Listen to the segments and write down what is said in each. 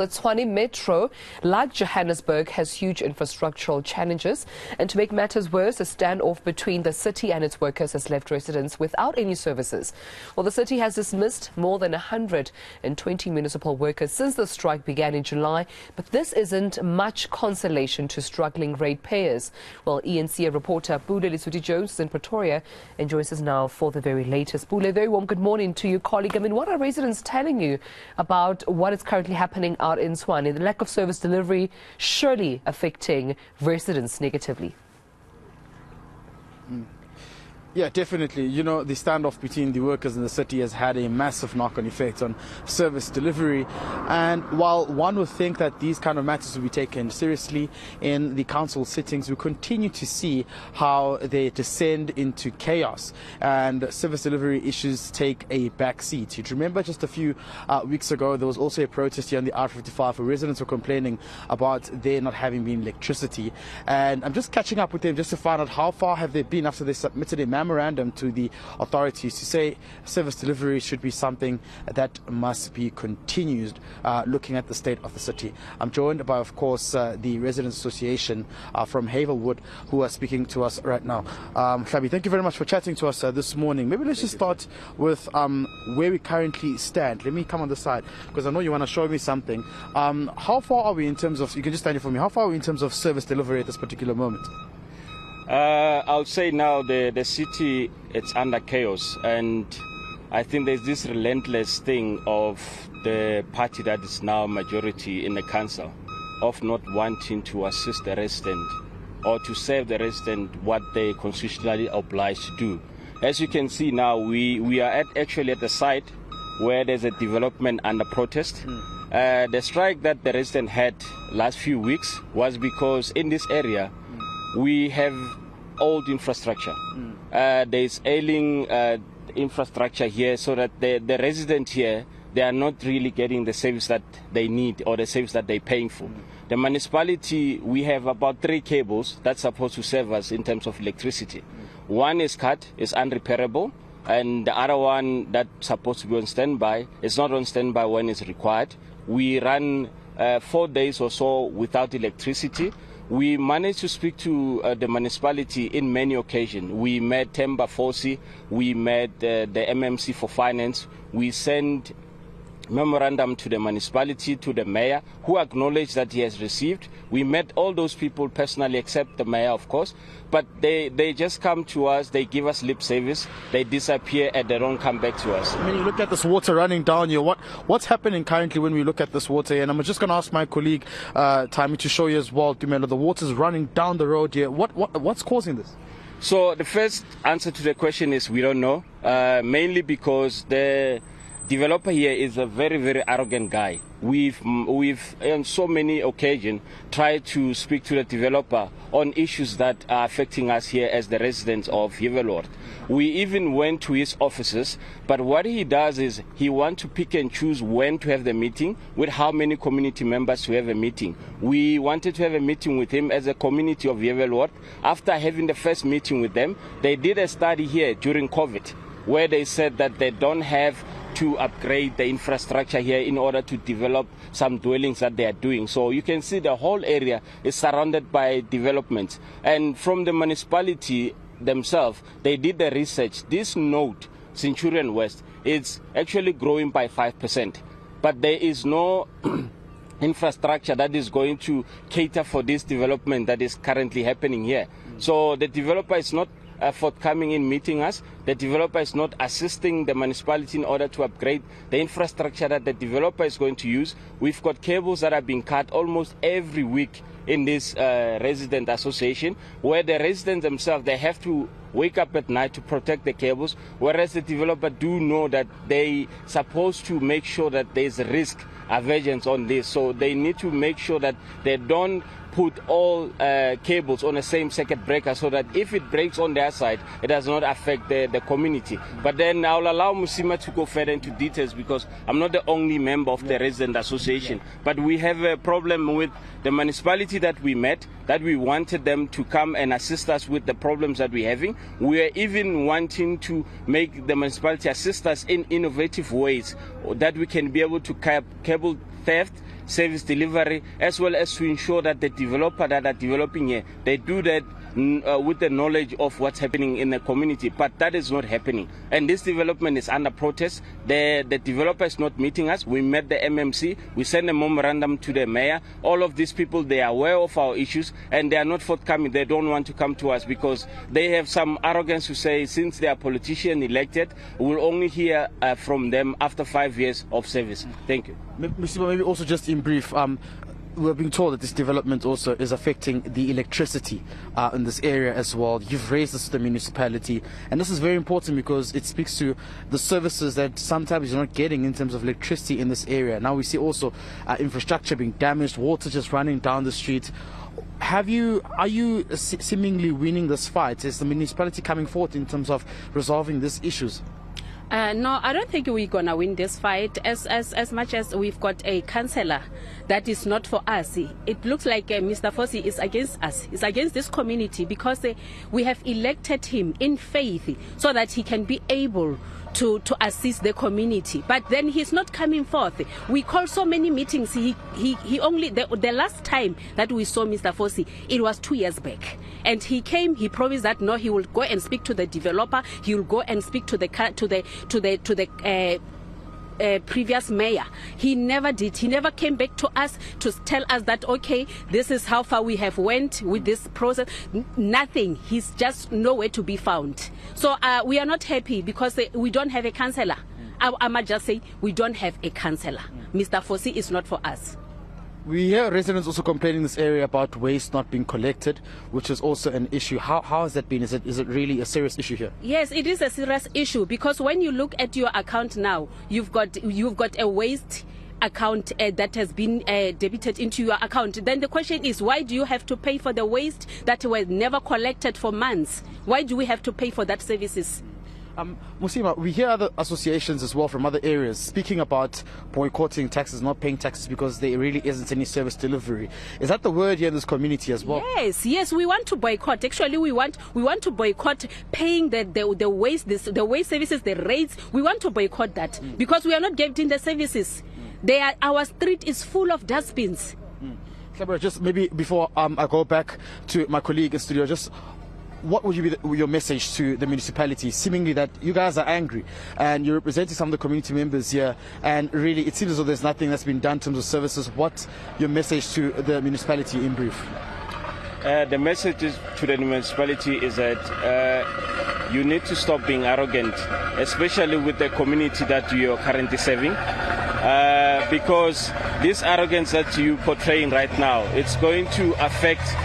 The Tshwane Metro, like Johannesburg, has huge infrastructural challenges. And to make matters worse, a standoff between the city and its workers has left residents without any services. Well, the city has dismissed more than 120 municipal workers since the strike began in July. But this isn't much consolation to struggling ratepayers. Well, eNCA reporter Pule Letshwiti-Jones is in Pretoria and joins us now for the very latest. Pule, a very warm good morning to you, colleague. I mean, what are residents telling you about what is currently happening out in Tshwane? The lack of service delivery surely affecting residents negatively. Yeah, definitely. You know, the standoff between the workers and the city has had a massive knock-on effect on service delivery. And while one would think that these kind of matters will be taken seriously in the council sittings, we continue to see how they descend into chaos and service delivery issues take a back seat. You remember just a few weeks ago, there was also a protest here on the R55 where residents were complaining about there not having been electricity. And I'm just catching up with them just to find out how far have they been after they submitted a memorandum to the authorities to say service delivery should be something that must be continued, looking at the state of the city. I'm joined by, of course, the Residents Association from Havelwood, who are speaking to us right now. Hlabi, thank you very much for chatting to us this morning. Maybe let's just start with where we currently stand. Let me come on the side because I know you want to show me something. How far are we in terms of, you can just stand here for me, how far are we in terms of service delivery at this particular moment? I'll say now the city, it's under chaos, and I think there's this relentless thing of the party that is now majority in the council of not wanting to assist the resident or to serve the resident what they constitutionally obliged to do. As you can see now, we are actually at the site where there's a development under protest. The strike that the resident had last few weeks was because in this area we have old infrastructure. There's ailing infrastructure here, so that the resident here, they are not really getting the service that they need or the service that they're paying for. The municipality, we have about 3 cables that's supposed to serve us in terms of electricity. One is cut, is unrepairable, and the other one that's supposed to be on standby is not on standby when it's required. We run 4 days or so without electricity. We managed to speak to the municipality in many occasions. We met Temba Fosi, we met the MMC for Finance. We sent memorandum to the municipality, to the mayor, who acknowledged that he has received. We met all those people personally, except the mayor, of course. But they just come to us, they give us lip service, they disappear, and they don't come back to us. When you look at this water running down here, what's happening currently when we look at this water here? And I'm just going to ask my colleague, Tammy, to show you as well, Dumelo, the water's running down the road here. What's causing this? So the first answer to the question is we don't know, mainly because the developer here is a very, very arrogant guy. We've on so many occasions tried to speak to the developer on issues that are affecting us here as the residents of Havelwood. We even went to his offices, but what he does is he wants to pick and choose when to have the meeting, with how many community members to have a meeting. We wanted to have a meeting with him as a community of Havelwood. After having the first meeting with them, they did a study here during COVID, where they said that they don't have to upgrade the infrastructure here in order to develop some dwellings that they are doing. So you can see the whole area is surrounded by developments. And from the municipality themselves, they did the research. This node, Centurion West, is actually growing by 5%. But there is no infrastructure that is going to cater for this development that is currently happening here. So the developer is not forthcoming in meeting us. The developer is not assisting the municipality in order to upgrade the infrastructure that the developer is going to use. We've got cables that are being cut almost every week in this resident association, where the residents themselves, they have to wake up at night to protect the cables, whereas the developer do know that they supposed to make sure that there's a risk aversion on this. So they need to make sure that they don't put all cables on the same circuit breaker, so that if it breaks on their side, it does not affect the community. But then I'll allow Musima to go further into details, because I'm not the only member of the resident association. But we have a problem with the municipality that we met, that we wanted them to come and assist us with the problems that we're having. We are even wanting to make the municipality assist us in innovative ways that we can be able to cable theft, service delivery, as well as to ensure that the developer that are developing here, they do that with the knowledge of what's happening in the community. But that is not happening, and this development is under protest. The developer is not meeting us. We met the MMC, we sent a memorandum to the mayor. All of these people, they are aware of our issues, and they are not forthcoming. They don't want to come to us because they have some arrogance to say, since they are politician elected, we'll only hear from them after 5 years of service. Thank you. Maybe also just in brief, we're being told that this development also is affecting the electricity in this area as well. You've raised this to the municipality, and this is very important because it speaks to the services that sometimes you're not getting in terms of electricity in this area. Now we see also infrastructure being damaged, water just running down the street. Are you seemingly winning this fight? Is the municipality coming forward in terms of resolving these issues? No, I don't think we're going to win this fight as much as we've got a councillor that is not for us. It looks like Mr. Fossey is against us. He's against this community because we have elected him in faith so that he can be able to assist the community, but then he's not coming forth. We call so many meetings. He only the last time that we saw Mr. Fossey, it was 2 years back, and he came. He promised that no, he will go and speak to the developer. He will go and speak to the previous mayor. He never did. He never came back to us to tell us that, okay, this is how far we have went with this process. Nothing. He's just nowhere to be found. So we are not happy because we don't have a councillor. I might just say we don't have a councillor. Mr. Fossey is not for us. We hear residents also complaining in this area about waste not being collected, which is also an issue. How has that been? Is it really a serious issue here? Yes, it is a serious issue because when you look at your account now, you've got a waste account that has been debited into your account. Then the question is, why do you have to pay for the waste that was never collected for months? Why do we have to pay for that services? Musima, we hear other associations as well from other areas speaking about boycotting taxes, not paying taxes because there really isn't any service delivery. Is that the word here in this community as well? Yes, we want to boycott. Actually, we want to boycott paying the waste services, the rates. We want to boycott that because we are not getting the services. Our street is full of dustbins. Just maybe before I go back to my colleague in studio, just what would be your message to the municipality, seemingly that you guys are angry and you're representing some of the community members here, and really it seems as though there's nothing that's been done in terms of services? What's your message to the municipality in brief? The message to the municipality is that you need to stop being arrogant, especially with the community that you are currently serving, because this arrogance that you're portraying right now, it's going to affect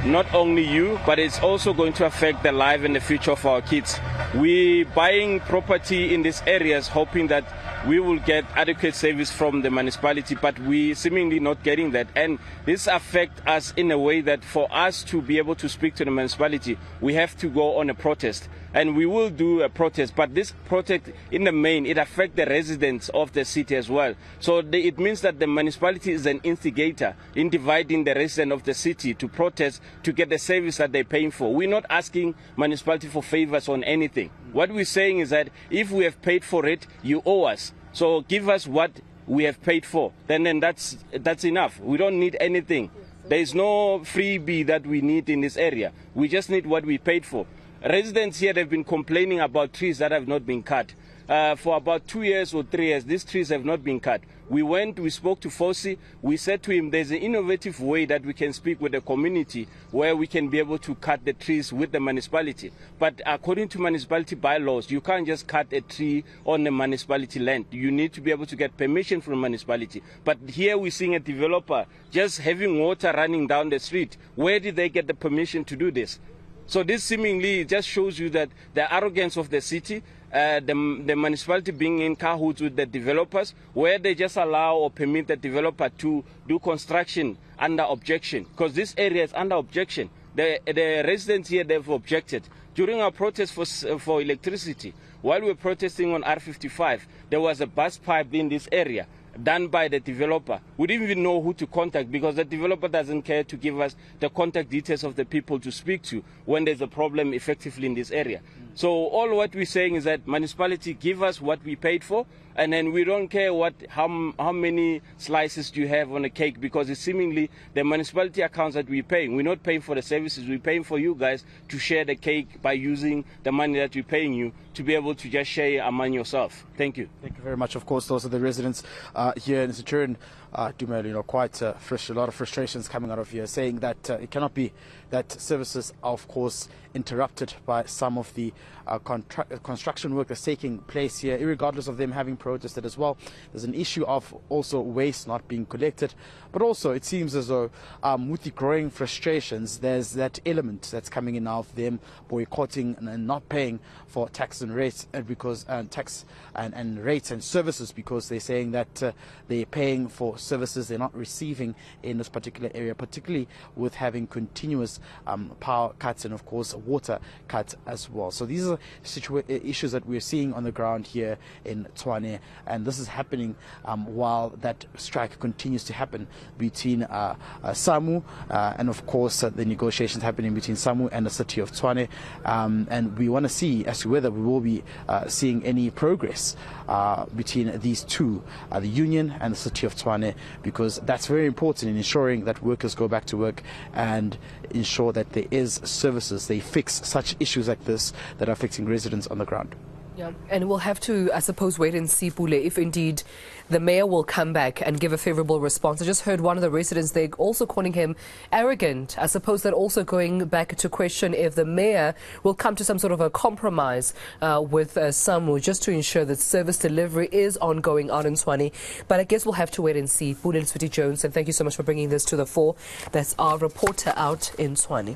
not only you, but it's also going to affect the life and the future of our kids. We're buying property in these areas hoping that we will get adequate service from the municipality, but we seemingly not getting that. And this affects us in a way that for us to be able to speak to the municipality, we have to go on a protest. And we will do a protest, but this protest in the main, it affects the residents of the city as well. So it means that the municipality is an instigator in dividing the residents of the city to protest to get the service that they're paying for. We're not asking municipality for favors on anything. What we're saying is that if we have paid for it, you owe us. So give us what we have paid for. Then that's enough. We don't need anything. There is no freebie that we need in this area. We just need what we paid for. Residents here have been complaining about trees that have not been cut. For about 2 years or 3 years, these trees have not been cut. We spoke to Fossey. We said to him there's an innovative way that we can speak with the community where we can be able to cut the trees with the municipality. But according to municipality bylaws, you can't just cut a tree on the municipality land. You need to be able to get permission from the municipality. But here we're seeing a developer just having water running down the street. Where did they get the permission to do this? So this seemingly just shows you that the arrogance of the city, the municipality being in cahoots with the developers, where they just allow or permit the developer to do construction under objection, because this area is under objection. The residents here, they've objected. During our protest for electricity, while we were protesting on R55, there was a bus pipe in this area done by the developer. We didn't even know who to contact because the developer doesn't care to give us the contact details of the people to speak to when there's a problem effectively in this area. So all what we're saying is that municipality give us what we paid for. And then we don't care how many slices do you have on a cake, because it's seemingly the municipality accounts that we're paying. We're not paying for the services, we're paying for you guys to share the cake by using the money that we're paying you to be able to just share among yourself. Thank you. Thank you very much. Of course, those are the residents here in Tshwane. Quite a lot of frustrations coming out of here, saying that it cannot be that services are, of course, interrupted by some of the construction work that's taking place here, irregardless of them having protested as well. There's an issue of also waste not being collected, but also it seems as though with the growing frustrations, there's that element that's coming in now of them boycotting and not paying for tax and rates, because tax and rates and services, because they're saying that they're paying for services they're not receiving in this particular area, particularly with having continuous power cuts and, of course, water cuts as well. So these are issues that we're seeing on the ground here in Tshwane, and this is happening while that strike continues to happen between SAMU and, of course, the negotiations happening between SAMU and the city of Tshwane, and we want to see as to whether we will be seeing any progress between these two, the union and the city of Tshwane, because that's very important in ensuring that workers go back to work and ensure that there is services, they fix such issues like this that are affecting residents on the ground. Yeah, and we'll have to, I suppose, wait and see, Pule, if indeed the mayor will come back and give a favourable response. I just heard one of the residents there also calling him arrogant. I suppose that also going back to question if the mayor will come to some sort of a compromise with SAMU, just to ensure that service delivery is ongoing out in Tshwane. But I guess we'll have to wait and see. Pule Letshwiti-Jones, and thank you so much for bringing this to the fore. That's our reporter out in Tshwane.